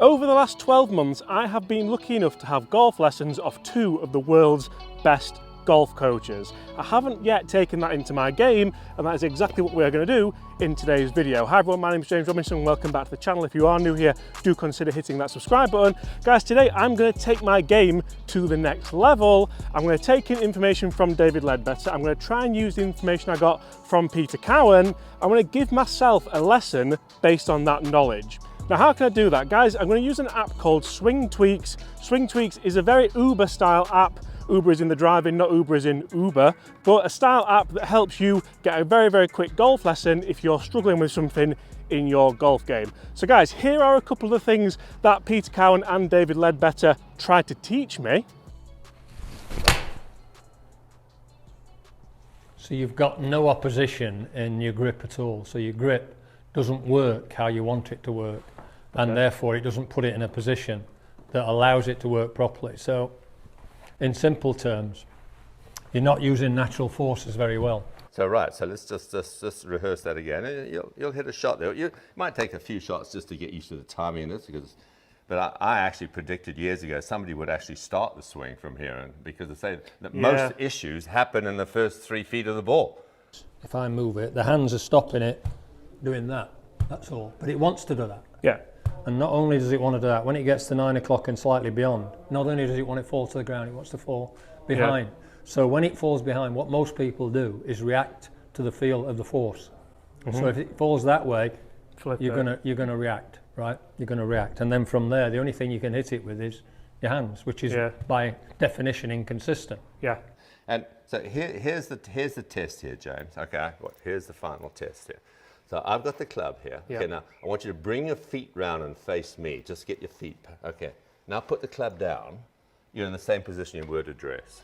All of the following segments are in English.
Over the last 12 months, I have been lucky enough to have golf lessons off two of the world's best golf coaches. I haven't yet taken that into my game, and that is exactly what we're going to do in today's video. Hi everyone, my name is James Robinson and welcome back to the channel. If you are new here, do consider hitting that subscribe button. Guys, today I'm going to take my game to the next level. I'm going to take in information from David Ledbetter. I'm going to try and use the information I got from Peter Cowan. I'm going to give myself a lesson based on that knowledge. Now, how can I do that? Guys, I'm going to use an app called Swingtweaks. Swingtweaks is a very Uber style app. Uber is in the driving, not Uber is in Uber, but a style app that helps you get a very, very quick golf lesson if you're struggling with something in your golf game. So guys, here are a couple of the things that Peter Cowan and David Ledbetter tried to teach me. So you've got no opposition in your grip at all. So your grip doesn't work how you want it to work. And therefore it doesn't put it in a position that allows it to work properly. So in simple terms, you're not using natural forces very well. So so let's just rehearse that again. You'll hit a shot there. You might take a few shots just to get used to the timing of this, but I actually predicted years ago somebody would actually start the swing from here, and because they say that most issues happen in the first 3 feet of the ball. If I move it, the hands are stopping it doing that, that's all. But it wants to do that. Yeah. And not only does it want to do that, when it gets to 9 o'clock and slightly beyond, not only does it want it to fall to the ground, it wants to fall behind. Yeah. So when it falls behind, what most people do is react to the feel of the force. So if it falls that way, you're gonna react, right? You're gonna react, and then from there, the only thing you can hit it with is your hands, which is by definition inconsistent. Yeah. And so here's the test here, James. Okay, here's the final test here. So I've got the club here. Okay, now I want you to bring your feet round and face me. Just get your feet. Okay. Now put the club down. You're in the same position you were to dress.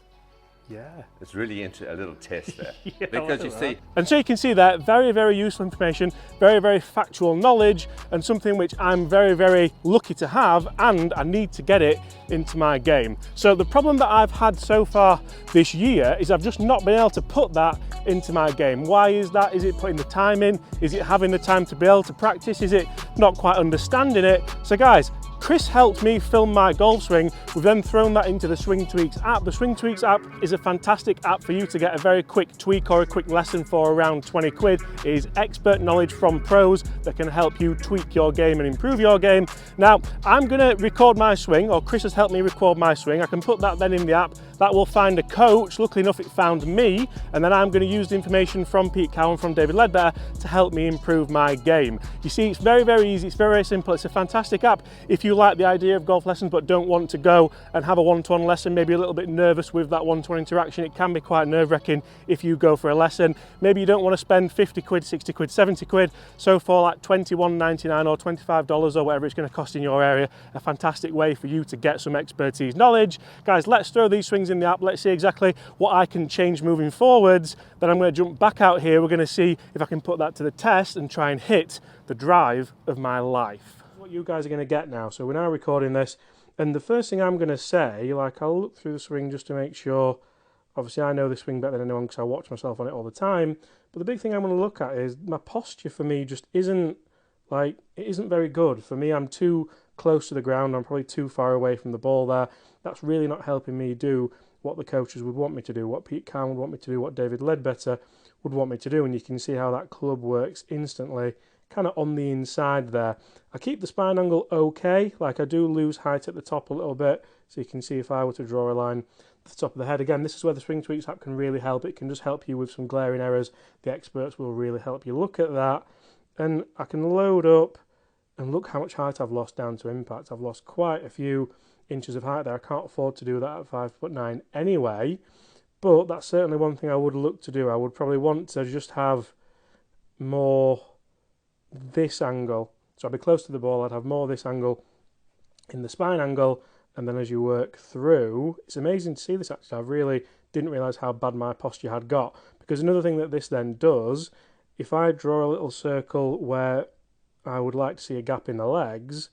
Yeah. It's really a little test there. Because you see. And so you can see that very, very useful information, very, very factual knowledge, and something which I'm very, very lucky to have, and I need to get it into my game. So the problem that I've had so far this year is I've just not been able to put that into my game. Why is that? Is it putting the time in? Is it having the time to be able to practice? Is it not quite understanding it? So guys, Chris helped me film my golf swing. We've then thrown that into the Swingtweaks app. The Swingtweaks app is a fantastic app for you to get a very quick tweak or a quick lesson for around 20 quid. It is expert knowledge from pros that can help you tweak your game and improve your game. Now, I'm gonna record my swing, or Chris has helped me record my swing. I can put that then in the app. That will find a coach. Luckily enough, it found me, and then I'm going to use the information from Pete Cowan, from David Ledbetter, to help me improve my game. You see, it's very, very easy. It's very, very simple. It's a fantastic app. If you like the idea of golf lessons but don't want to go and have a one-to-one lesson, maybe a little bit nervous with that one-to-one interaction, it can be quite nerve-wracking if you go for a lesson. Maybe you don't want to spend 50 quid, 60 quid, 70 quid. So for like $21.99 or $25 or whatever it's going to cost in your area, a fantastic way for you to get some expertise knowledge. Guys, let's throw these swings in the app. Let's see exactly what I can change moving forwards. Then I'm going to jump back out here. We're going to see if I can put that to the test and try and hit the drive of my life. What you guys are going to get now. So we're now recording this, and the first thing I'm going to say, like, I'll look through the swing just to make sure. Obviously I know the swing better than anyone because I watch myself on it all the time, but the big thing I'm going to look at is my posture. For me, just isn't very good. For me, I'm too close to the ground. I'm probably too far away from the ball there. That's really not helping me do what the coaches would want me to do, what Pete Cowan would want me to do, what David Ledbetter would want me to do. And you can see how that club works instantly, kind of on the inside there. I keep the spine angle okay, like I do lose height at the top a little bit, so you can see if I were to draw a line at the top of the head. Again, this is where the Swingtweaks app can really help. It can just help you with some glaring errors. The experts will really help you look at that. And I can load up and look how much height I've lost down to impact. I've lost quite a few inches of height there. I can't afford to do that at 5'9" anyway, but that's certainly one thing I would look to do. I would probably want to just have more this angle. So I'd be close to the ball, I'd have more this angle in the spine angle, and then as you work through, it's amazing to see this actually. I really didn't realise how bad my posture had got, because another thing that this then does, if I draw a little circle where I would like to see a gap in the legs,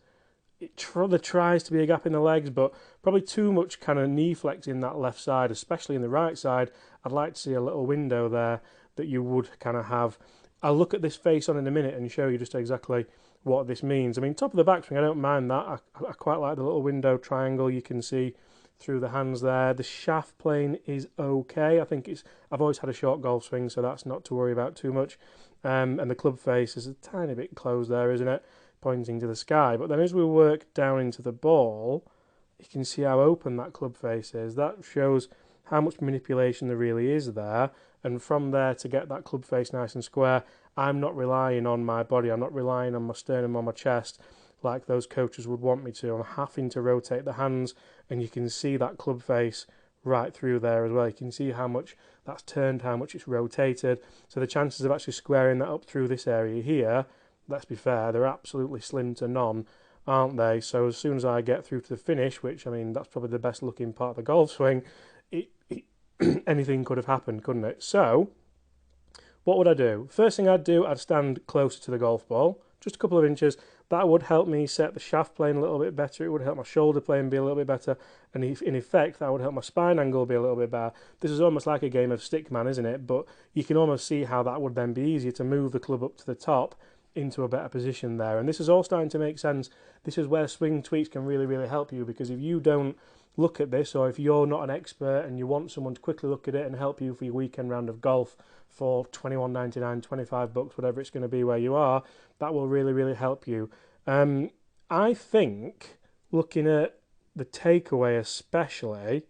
there tries to be a gap in the legs, but probably too much kind of knee flex in that left side, especially in the right side. I'd like to see a little window there that you would kind of have. I'll look at this face on in a minute and show you just exactly what this means. I mean, top of the backswing, I don't mind that. I quite like the little window triangle you can see through the hands there. The shaft plane is okay. I think I've always had a short golf swing, so that's not to worry about too much. And the club face is a tiny bit closed there, isn't it? Pointing to the sky. But then as we work down into the ball, you can see how open that club face is. That shows how much manipulation there really is there. And from there to get that club face nice and square, I'm not relying on my body. I'm not relying on my sternum or my chest like those coaches would want me to. I'm having to rotate the hands, and you can see that club face right through there as well. You can see how much that's turned, how much it's rotated. So the chances of actually squaring that up through this area here, let's be fair, they're absolutely slim to none, aren't they? So as soon as I get through to the finish, which, I mean, that's probably the best looking part of the golf swing, anything could have happened, couldn't it? So what would I do? First thing I'd do, I'd stand closer to the golf ball, just a couple of inches. That would help me set the shaft plane a little bit better. It would help my shoulder plane be a little bit better. And in effect, that would help my spine angle be a little bit better. This is almost like a game of stickman, isn't it? But you can almost see how that would then be easier to move the club up to the top into a better position there. And this is all starting to make sense. This is where Swingtweaks can really, really help you, because if you don't look at this, or if you're not an expert and you want someone to quickly look at it and help you for your weekend round of golf for $21.99, $25, whatever it's going to be where you are, that will really, really help you. I think, looking at the takeaway especially,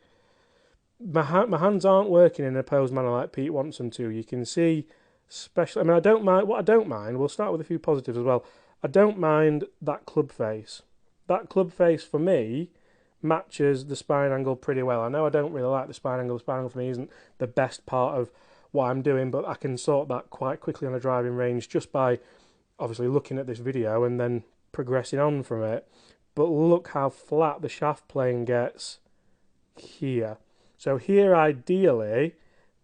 my hands aren't working in a posed manner like Pete wants them to. You can see, especially, I mean, I don't mind, what I don't mind, we'll start with a few positives as well. I don't mind that club face. That club face for me matches the spine angle pretty well. I know I don't really like the spine angle. The spine angle for me isn't the best part of what I'm doing, but I can sort that quite quickly on a driving range just by obviously looking at this video and then progressing on from it. But look how flat the shaft plane gets here. So here, ideally,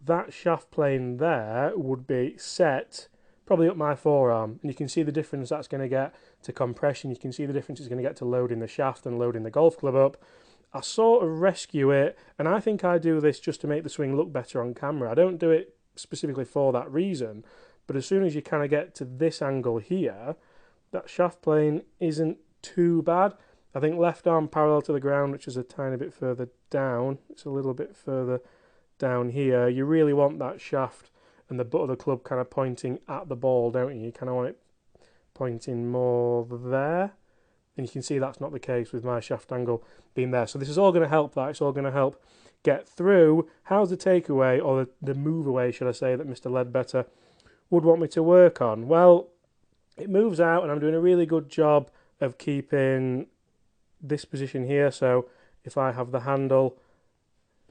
that shaft plane there would be set probably up my forearm, and you can see the difference that's going to get to compression. You can see the difference it's going to get to loading the shaft and loading the golf club up. I sort of rescue it, and I think I do this just to make the swing look better on camera. I don't do it specifically for that reason, but as soon as you kind of get to this angle here, that shaft plane isn't too bad. I think left arm parallel to the ground, which is a tiny bit further down. It's a little bit further down here. You really want that shaft and the butt of the club kind of pointing at the ball, don't you? You kind of want it pointing more there. And you can see that's not the case with my shaft angle being there. So this is all going to help that. It's all going to help get through. How's the takeaway, or the move away, should I say, that Mr. Ledbetter would want me to work on? Well, it moves out, and I'm doing a really good job of keeping this position here. So if I have the handle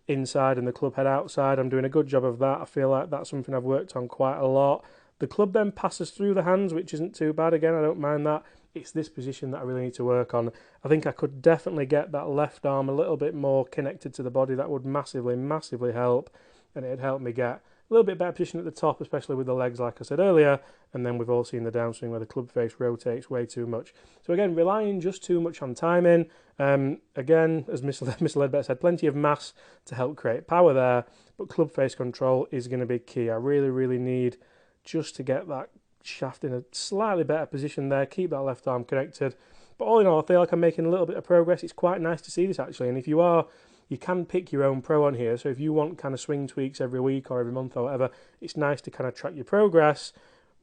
inside and the club head outside, I'm doing a good job of that. I feel like that's something I've worked on quite a lot. The club then passes through the hands, which isn't too bad. Again, I don't mind that. It's this position that I really need to work on. I think I could definitely get that left arm a little bit more connected to the body. That would massively, massively help, and it'd help me get a little bit better position at the top, especially with the legs, like I said earlier. And then we've all seen the downswing where the club face rotates way too much. So again, relying just too much on timing. Again, as Mr. Ledbetter said, plenty of mass to help create power there, but club face control is going to be key. I really, really need just to get that shaft in a slightly better position there, keep that left arm connected. But all in all, I feel like I'm making a little bit of progress. It's quite nice to see this, actually. And if you are, you can pick your own pro on here. So if you want kind of swing tweaks every week or every month or whatever, it's nice to kind of track your progress.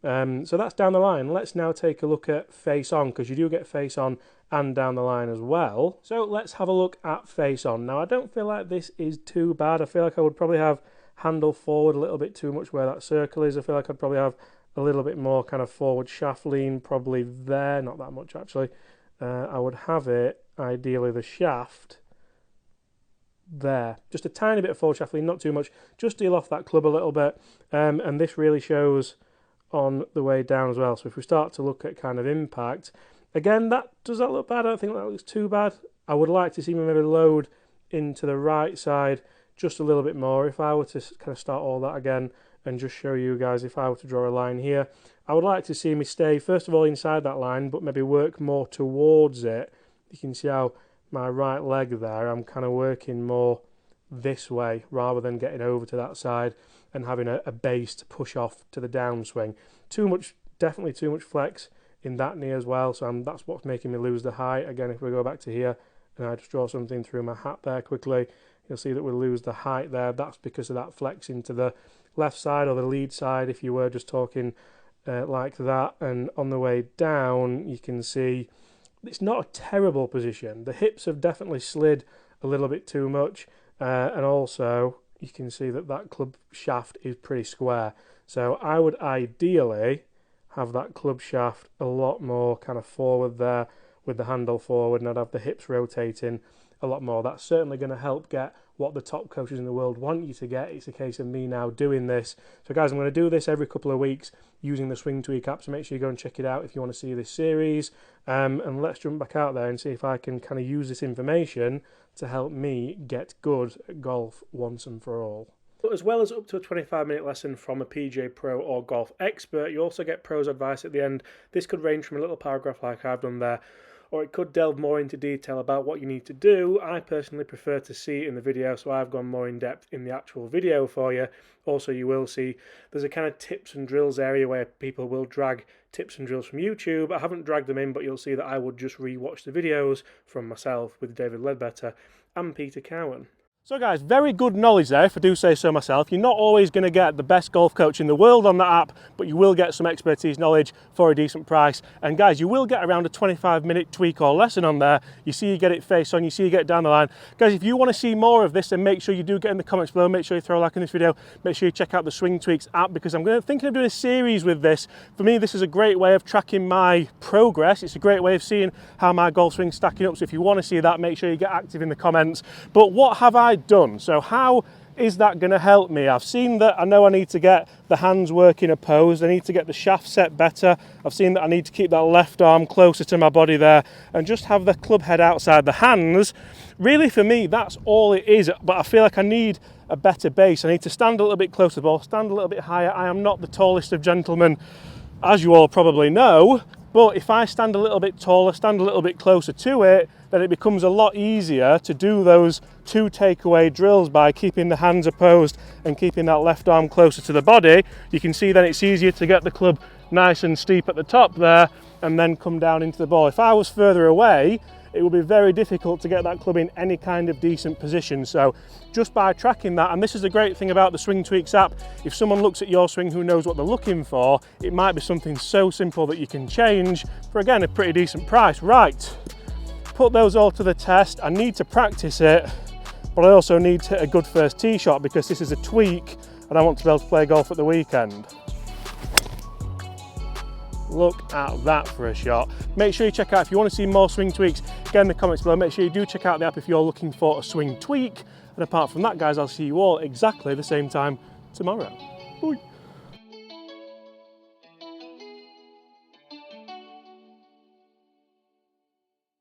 So that's down the line. Let's now take a look at face on, because you do get face on and down the line as well. So let's have a look at face on. Now, I don't feel like this is too bad. I feel like I would probably have handle forward a little bit too much where that circle is. I feel like I'd probably have a little bit more kind of forward shaft lean probably there, not that much actually. I would have it, ideally, the shaft there. Just a tiny bit of forward shaft lean, not too much. Just deal off that club a little bit. And this really shows on the way down as well. So if we start to look at kind of impact, again, does that look bad? I don't think that looks too bad. I would like to see me maybe load into the right side just a little bit more. If I were to kind of start all that again and just show you guys, if I were to draw a line here, I would like to see me stay, first of all, inside that line, but maybe work more towards it. You can see how my right leg there, I'm kind of working more this way rather than getting over to that side and having a base to push off to the downswing. Definitely too much flex in that knee as well, so that's what's making me lose the height. Again, if we go back to here and I just draw something through my hat there quickly, you'll see that we lose the height there. That's because of that flexing to the left side or the lead side if you were just talking like that. And on the way down, you can see it's not a terrible position. The hips have definitely slid a little bit too much, and also you can see that that club shaft is pretty square. So I would ideally have that club shaft a lot more kind of forward there with the handle forward, and I'd have the hips rotating a lot more. That's certainly going to help get what the top coaches in the world want you to get. It's a case of me now doing this. So guys, I'm going to do this every couple of weeks using the Swingtweak app, so make sure you go and check it out if you want to see this series. And let's jump back out there and see if I can kind of use this information to help me get good at golf once and for all. But as well as up to a 25-minute lesson from a PGA Pro or golf expert, you also get pros advice at the end. This could range from a little paragraph like I've done there, or it could delve more into detail about what you need to do. I personally prefer to see it in the video, so I've gone more in depth in the actual video for you. Also, you will see there's a kind of tips and drills area where people will drag tips and drills from YouTube. I haven't dragged them in, but you'll see that I would just re-watch the videos from myself with David Ledbetter and Peter Cowan. So guys, very good knowledge there, if I do say so myself. You're not always going to get the best golf coach in the world on that app, but you will get some expertise knowledge for a decent price. And guys, you will get around a 25-minute tweak or lesson on there. You see you get it face on, you see you get it down the line. Guys, if you want to see more of this, then make sure you do get in the comments below. Make sure you throw a like on this video. Make sure you check out the Swingtweaks app, because I'm thinking of doing a series with this. For me, this is a great way of tracking my progress. It's a great way of seeing how my golf swing's stacking up. So if you want to see that, make sure you get active in the comments. But what have I done? So how is that going to help me? I've seen that I know I need to get the hands working opposed. I need to get the shaft set better. I've seen that I need to keep that left arm closer to my body there and just have the club head outside the hands. Really, for me, that's all it is. But I feel like I need a better base. I need to stand a little bit closer to the ball, stand a little bit higher. I am not the tallest of gentlemen, as you all probably know. But if I stand a little bit taller, stand a little bit closer to it, then it becomes a lot easier to do those 2 takeaway drills by keeping the hands opposed and keeping that left arm closer to the body. You can see then it's easier to get the club nice and steep at the top there and then come down into the ball. If I was further away, it would be very difficult to get that club in any kind of decent position. So just by tracking that, and this is the great thing about the Swingtweaks app, if someone looks at your swing who knows what they're looking for, it might be something so simple that you can change for, again, a pretty decent price. Right, put those all to the test. I need to practice it, but I also need to hit a good first tee shot, because this is a tweak and I want to be able to play golf at the weekend. Look at that for a shot. Make sure you check out, if you want to see more swing tweaks, get in the comments below. Make sure you do check out the app if you're looking for a swing tweak. And apart from that, guys, I'll see you all exactly the same time tomorrow. Bye.